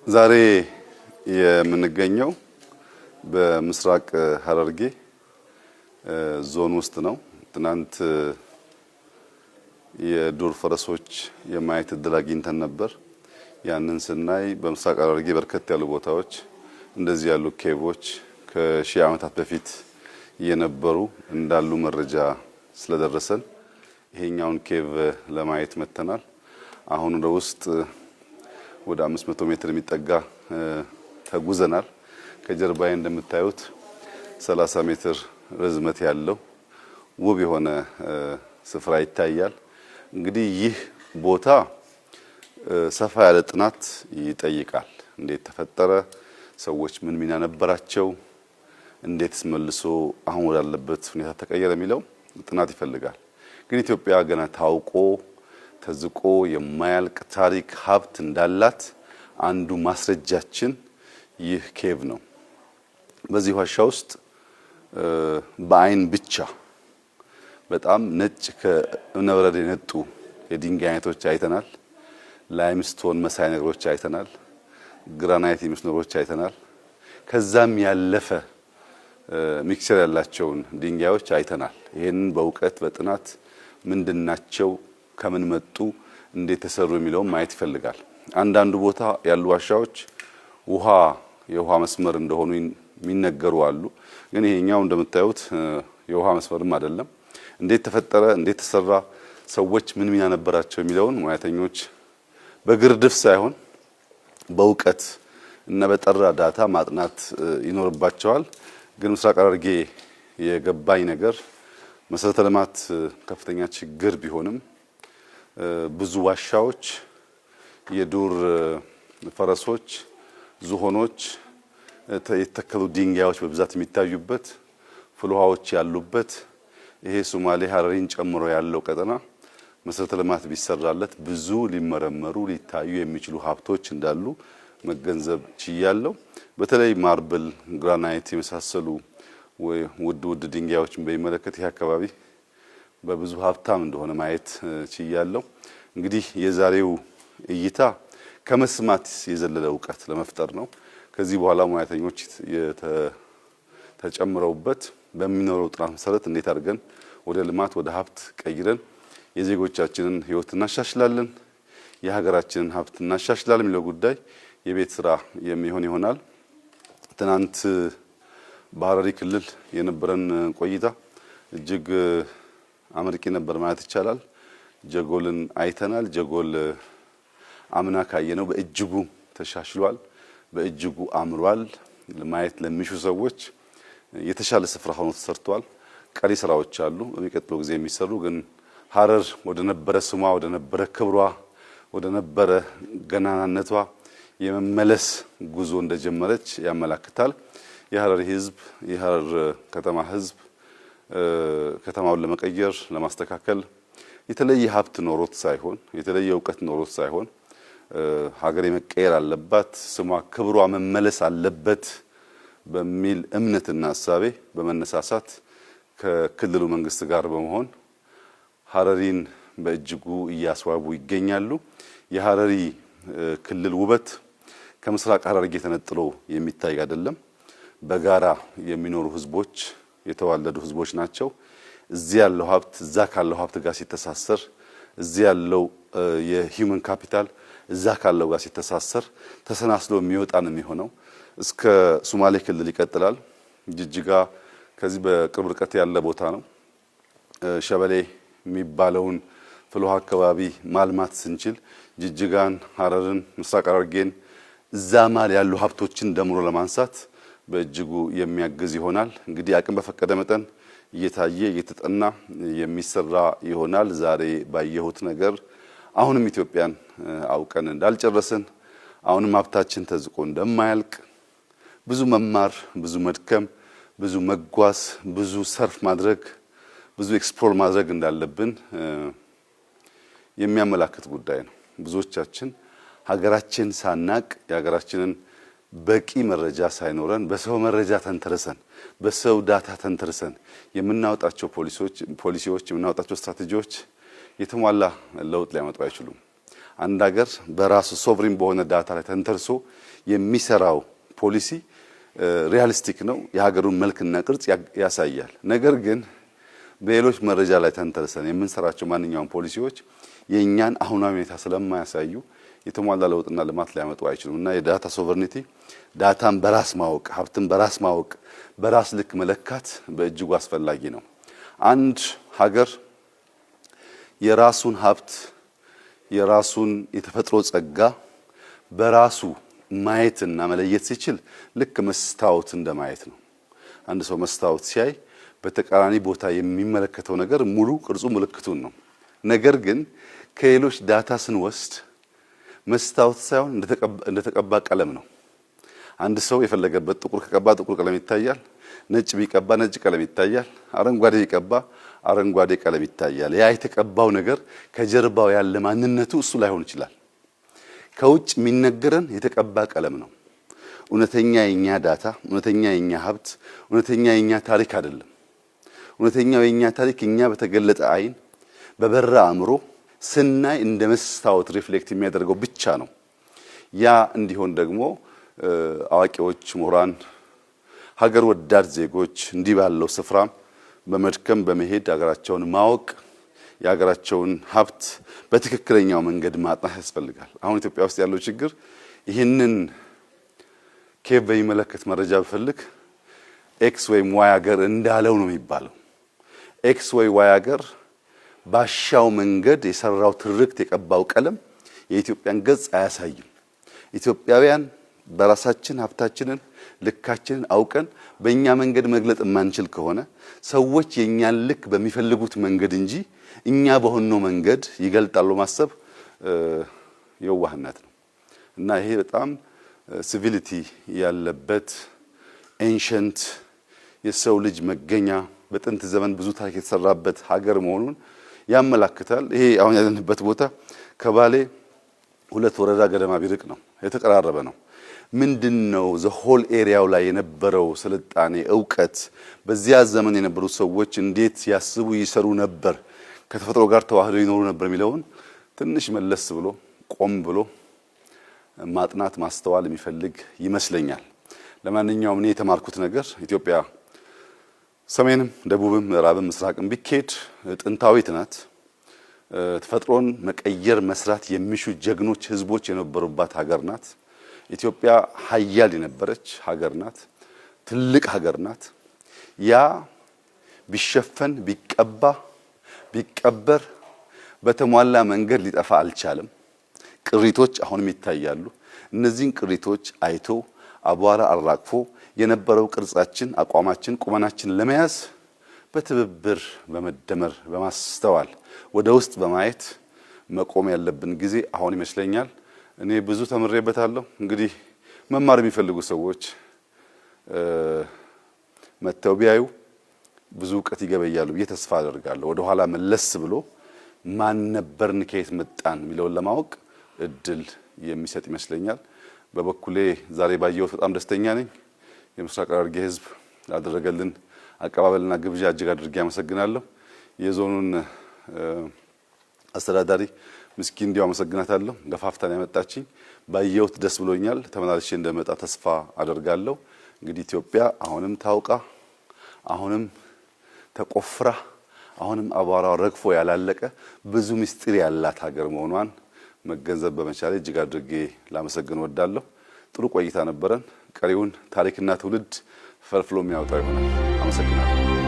ዛሬ የምንገኘው በምስራቅ ሐረርጌ ዞን ውስጥ ነው። ትናንት የዱር ፈረሶች የማየት እድል አግኝተን ነበር። ያንን ስናይ በምስራቅ ሐረርጌ በርከት ያሉ ቦታዎች እንደዚህ ያሉ ኬቮች ከሺህ ዓመታት በፊት የነበሩ እንዳሉ መረጃ ስለደረሰን ይሄኛውን ኬቭ ለማየት መተናል። አሁን ወደ ውስጥ ወደ 500 ሜትር የሚጠጋ ተጉዘናል። ከጀርባዬ እንደምታዩት 30 ሜትር ርዝመት ያለው ውብ የሆነ ስፍራ ይታያል። እንግዲህ ይህ ቦታ ሰፋ ያለ ጥናት ይጠይቃል። እንዴት ተፈጠረ? ሰዎች ምን ሚና ነበራቸው? እንዴትስ መልሶ አሁን ወዳለበት ሁኔታ ተቀየረ የሚለው ጥናት ይፈልጋል። ግን ኢትዮጵያ ገና ታውቆ ተዝቆ የማያልቅ ታሪክ ሀብት እንዳላት አንዱ ማስረጃችን ይህ ኬቭ ነው። በዚህ ዋሻ ውስጥ በአይን ብቻ በጣም ነጭ ከእብነበረድ የነጡ የድንጋይ አይነቶች አይተናል። ላይምስቶን መሳይ ነገሮች አይተናል። ግራናይት የሚመስሉ ነገሮች አይተናል። ከዛም ያለፈ ሚክስቸር ያላቸውን ድንጋዮች አይተናል። ይሄንን በእውቀት በጥናት ምንድናቸው፣ ከምን መጡ፣ እንዴት ተሰሩ የሚለውን ማየት ይፈልጋል። አንዳንዱ ቦታ ያሉ ዋሻዎች የውሃ መስመር እንደሆኑ የሚነገሩ አሉ። ግን ይሄኛው እንደምታዩት የውሃ መስመርም አይደለም። እንዴት ተፈጠረ፣ እንዴት ተሰራ፣ ሰዎች ምን ሚና ነበራቸው የሚለውን ሙያተኞች በግርድፍ ሳይሆን በእውቀት እና በጠራ ዳታ ማጥናት ይኖርባቸዋል። ግን ምስራቅ ሐረርጌ የገባኝ ነገር መሰረተ ልማት ከፍተኛ ችግር ቢሆንም ብዙ ዋሻዎች፣ የዱር ፈረሶች፣ ዝሆኖች፣ የተተከሉ ድንጋዮች በብዛት የሚታዩበት ፍልውሃዎች ያሉበት ይሄ ሶማሌ ሐረሪን ጨምሮ ያለው ቀጠና መሰረተ ልማት ቢሰራለት ብዙ ሊመረመሩ ሊታዩ የሚችሉ ሀብቶች እንዳሉ መገንዘብ ችያለሁ። በተለይ ማርብል፣ ግራናይት የመሳሰሉ ውድ ድንጋዮችን በሚመለከት ይህ አካባቢ በብዙ ሀብታም እንደሆነ ማየት ችያለሁ። እንግዲህ የዛሬው እይታ ከመስማት የዘለለ እውቀት ለመፍጠር ነው። ከዚህ በኋላ ሙያተኞች ተጨምረውበት በሚኖረው ጥናት መሰረት እንዴት አድርገን ወደ ልማት ወደ ሀብት ቀይረን የዜጎቻችንን ሕይወት እናሻሽላለን፣ የሀገራችንን ሀብት እናሻሽላለን የሚለው ጉዳይ የቤት ስራ የሚሆን ይሆናል። ትናንት በሐረሪ ክልል የነበረን ቆይታ እጅግ አመርቂ ነበር ማለት ይቻላል። ጀጎልን አይተናል። ጀጎል አምና ካየነው በእጅጉ ተሻሽሏል፣ በእጅጉ አምሯል። ለማየት ለሚሹ ሰዎች የተሻለ ስፍራ ሆኖ ተሰርቷል። ቀሪ ስራዎች አሉ በሚቀጥለው ጊዜ የሚሰሩ። ግን ሐረር ወደ ነበረ ስሟ፣ ወደ ነበረ ክብሯ፣ ወደ ነበረ ገናናነቷ የመመለስ ጉዞ እንደጀመረች ያመላክታል። የሐረሪ ህዝብ፣ የሐረር ከተማ ህዝብ ከተማውን ለመቀየር ለማስተካከል የተለየ ሀብት ኖሮት ሳይሆን የተለየ እውቀት ኖሮት ሳይሆን ሀገሬ መቀየር አለባት፣ ስሟ ክብሯ መመለስ አለበት በሚል እምነትና ሐሳቤ በመነሳሳት ከክልሉ መንግስት ጋር በመሆን ሐረሪን በእጅጉ እያስዋቡ ይገኛሉ። የሐረሪ ክልል ውበት ከምስራቅ ሐረርጌ ተነጥሎ የሚታይ አይደለም። በጋራ የሚኖሩ ህዝቦች፣ የተዋለዱ ህዝቦች ናቸው። እዚህ ያለው ሀብት እዛ ካለው ሀብት ጋር ሲተሳሰር፣ እዚህ ያለው የሂውመን ካፒታል እዛ ካለው ጋር ሲተሳሰር ተሰናስሎ የሚወጣ ነው የሚሆነው። እስከ ሶማሌ ክልል ይቀጥላል። ጅጅጋ ከዚህ በቅርብ ርቀት ያለ ቦታ ነው። ሸበሌ የሚባለውን ፍልውሃ አካባቢ ማልማት ስንችል ጅጅጋን፣ ሐረርን፣ ምስራቅ ሐረርጌን እዛ ማል ያሉ ሀብቶችን ደምሮ ለማንሳት በእጅጉ የሚያግዝ ይሆናል። እንግዲህ አቅም በፈቀደ መጠን እየታየ እየተጠና የሚሰራ ይሆናል። ዛሬ ባየሁት ነገር አሁንም ኢትዮጵያን አውቀን እንዳልጨረስን፣ አሁንም ሀብታችን ተዝቆ እንደማያልቅ፣ ብዙ መማር፣ ብዙ መድከም፣ ብዙ መጓዝ፣ ብዙ ሰርፍ ማድረግ፣ ብዙ ኤክስፕሎር ማድረግ እንዳለብን የሚያመላክት ጉዳይ ነው። ብዙዎቻችን ሀገራችን ሳናቅ የሀገራችንን በቂ መረጃ ሳይኖረን በሰው መረጃ ተንተርሰን በሰው ዳታ ተንተርሰን የምናወጣቸው ፖሊሲዎች የምናወጣቸው ስትራቴጂዎች የተሟላ ለውጥ ሊያመጡ አይችሉም። አንድ ሀገር በራሱ ሶቨሪን በሆነ ዳታ ላይ ተንተርሶ የሚሰራው ፖሊሲ ሪያሊስቲክ ነው፣ የሀገሩን መልክና ቅርጽ ያሳያል። ነገር ግን በሌሎች መረጃ ላይ ተንተርሰን የምንሰራቸው ማንኛውም ፖሊሲዎች የእኛን አሁናዊ ሁኔታ ስለማያሳዩ የተሟላ ለውጥና ልማት ሊያመጡ አይችሉም እና የዳታ ሶቨርኒቲ ዳታን በራስ ማወቅ፣ ሀብትን በራስ ማወቅ፣ በራስ ልክ መለካት በእጅጉ አስፈላጊ ነው። አንድ ሀገር የራሱን ሀብት የራሱን የተፈጥሮ ጸጋ በራሱ ማየትና መለየት ሲችል ልክ መስታወት እንደማየት ነው። አንድ ሰው መስታወት ሲያይ በተቃራኒ ቦታ የሚመለከተው ነገር ሙሉ ቅርጹ ምልክቱን ነው። ነገር ግን ከሌሎች ዳታ ስንወስድ መስታወት ሳይሆን እንደተቀባ ቀለም ነው። አንድ ሰው የፈለገበት ጥቁር ከቀባ ጥቁር ቀለም ይታያል፣ ነጭ ቢቀባ ነጭ ቀለም ይታያል፣ አረንጓዴ ቢቀባ አረንጓዴ ቀለም ይታያል። ያ የተቀባው ነገር ከጀርባው ያለ ማንነቱ እሱ ላይሆን ይችላል። ከውጭ የሚነገረን የተቀባ ቀለም ነው። እውነተኛ የኛ ዳታ፣ እውነተኛ የኛ ሀብት፣ እውነተኛ የኛ ታሪክ አይደለም። እውነተኛው የኛ ታሪክ እኛ በተገለጠ አይን በበራ አእምሮ ስናይ እንደ መስታወት ሪፍሌክት የሚያደርገው ብቻ ነው። ያ እንዲሆን ደግሞ አዋቂዎች፣ ምሁራን፣ ሀገር ወዳድ ዜጎች እንዲህ ባለው ስፍራ በመድከም በመሄድ ሀገራቸውን ማወቅ የሀገራቸውን ሀብት በትክክለኛው መንገድ ማጥናት ያስፈልጋል። አሁን ኢትዮጵያ ውስጥ ያለው ችግር ይህንን ኬቭ በሚመለከት መረጃ ብፈልግ ኤክስ ወይም ዋይ ሀገር እንዳለው ነው የሚባለው። ኤክስ ወይ ዋይ ሀገር ባሻው መንገድ የሰራው ትርክት የቀባው ቀለም የኢትዮጵያን ገጽ አያሳይም። ኢትዮጵያውያን በራሳችን ሀብታችንን ልካችንን አውቀን በእኛ መንገድ መግለጥ የማንችል ከሆነ ሰዎች የእኛን ልክ በሚፈልጉት መንገድ እንጂ እኛ በሆነው መንገድ ይገልጣሉ ማሰብ የዋህነት ነው እና ይሄ በጣም ሲቪሊቲ ያለበት ኤንሸንት የሰው ልጅ መገኛ በጥንት ዘመን ብዙ ታሪክ የተሰራበት ሀገር መሆኑን ያመላክታል። ይሄ አሁን ያለንበት ቦታ ከባሌ 2 ወረዳ ገደማ ቢርቅ ነው፣ የተቀራረበ ነው። ምንድነው ዘሆል ኤሪያው ላይ የነበረው ስልጣኔ ዕውቀት፣ በዚያ ዘመን የነበሩ ሰዎች እንዴት ያስቡ ይሰሩ ነበር፣ ከተፈጥሮ ጋር ተዋህደው ይኖሩ ነበር የሚለውን ትንሽ መለስ ብሎ ቆም ብሎ ማጥናት ማስተዋል የሚፈልግ ይመስለኛል። ለማንኛውም እኔ የተማርኩት ነገር ኢትዮጵያ ሰሜንም ደቡብም ምዕራብም ምስራቅም ቢኬድ ጥንታዊት ናት። ተፈጥሮን መቀየር መስራት የሚሹ ጀግኖች ህዝቦች የነበሩባት ሀገር ናት። ኢትዮጵያ ሀያል የነበረች ሀገር ናት። ትልቅ ሀገር ናት። ያ ቢሸፈን ቢቀባ ቢቀበር በተሟላ መንገድ ሊጠፋ አልቻለም። ቅሪቶች አሁንም ይታያሉ። እነዚህን ቅሪቶች አይቶ አቧራ አራግፎ የነበረው ቅርጻችን፣ አቋማችን፣ ቁመናችን ለመያዝ በትብብር በመደመር በማስተዋል ወደ ውስጥ በማየት መቆም ያለብን ጊዜ አሁን ይመስለኛል። እኔ ብዙ ተምሬበታለሁ። እንግዲህ መማር የሚፈልጉ ሰዎች መተው ቢያዩ ብዙ እውቀት ይገበያሉ ብዬ ተስፋ አደርጋለሁ። ወደ ኋላ መለስ ብሎ ማን ነበርን ከየት መጣን የሚለውን ለማወቅ እድል የሚሰጥ ይመስለኛል። በበኩሌ ዛሬ ባየሁት በጣም ደስተኛ ነኝ። የምስራቅ ሐረርጌ ህዝብ ላደረገልን አቀባበልና ግብዣ እጅግ አድርጌ አመሰግናለሁ። የዞኑን አስተዳዳሪ ምስኪን እንዲያው አመሰግናታለሁ። ገፋፍታን ያመጣችኝ ባየሁት ደስ ብሎኛል። ተመላልሼ እንደመጣ ተስፋ አደርጋለሁ። እንግዲህ ኢትዮጵያ አሁንም ታውቃ፣ አሁንም ተቆፍራ፣ አሁንም አቧራው ረግፎ ያላለቀ ብዙ ምስጢር ያላት ሀገር መሆኗን መገንዘብ በመቻሌ እጅግ አድርጌ ላመሰግን ወዳለሁ። ጥሩ ቆይታ ነበረን። ቀሪውን ታሪክና ትውልድ ፈልፍሎ የሚያወጣው ይሆናል። አመሰግናለሁ።